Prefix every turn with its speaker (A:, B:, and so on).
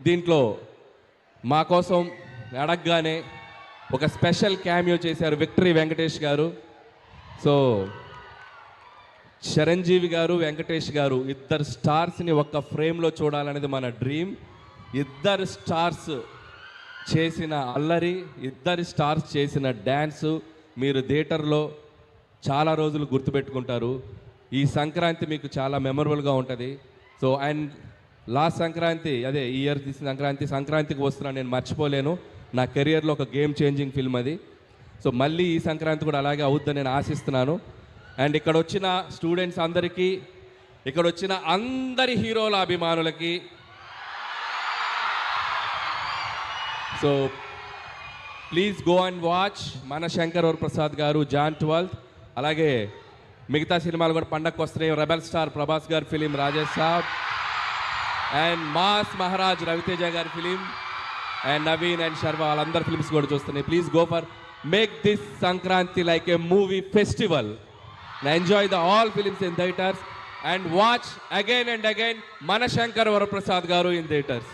A: దీంట్లో మా కోసం అడగగానే ఒక స్పెషల్ క్యామియో చేశారు విక్టరీ వెంకటేష్ గారు. సో చిరంజీవి గారు, వెంకటేష్ గారు ఇద్దరు స్టార్స్ని ఒక్క ఫ్రేమ్లో చూడాలనేది మన డ్రీమ్. ఇద్దరు స్టార్స్ చేసిన అల్లరి, ఇద్దరు స్టార్స్ చేసిన డ్యాన్సు మీరు థియేటర్లో చాలా రోజులు గుర్తుపెట్టుకుంటారు. ఈ సంక్రాంతి మీకు చాలా మెమరబుల్గా ఉంటుంది. సో అండ్ లాస్ట్ సంక్రాంతి, అదే ఈ ఇయర్ తీసిన సంక్రాంతికి వస్తున్నాను, నేను మర్చిపోలేను. నా కెరియర్లో ఒక గేమ్ చేంజింగ్ ఫిల్మ్ అది. సో మళ్ళీ ఈ సంక్రాంతి కూడా అలాగే అవుద్దని నేను ఆశిస్తున్నాను. అండ్ ఇక్కడ వచ్చిన స్టూడెంట్స్ అందరికీ, ఇక్కడ వచ్చిన అందరి హీరోల అభిమానులకి, so please go and watch మన శంకర్ వరప్రసాద్ గారు జాన్ 12. అలాగే మిగతా సినిమాలు కూడా పండగకు వస్తున్నాయి. రెబల్ స్టార్ ప్రభాస్ గారి film Rajesh Saab, and mass Maharaj Raviteja గారి film, and Naveen and Sharwa వాళ్ళందరి ఫిలిమ్స్ కూడా చూస్తున్నాయి. Please go for make this Sankranti like a movie festival. Enjoy the all films in theatres and watch again and again మన శంకర్ వరప్రసాద్ గారు ఇన్ థియేటర్స్.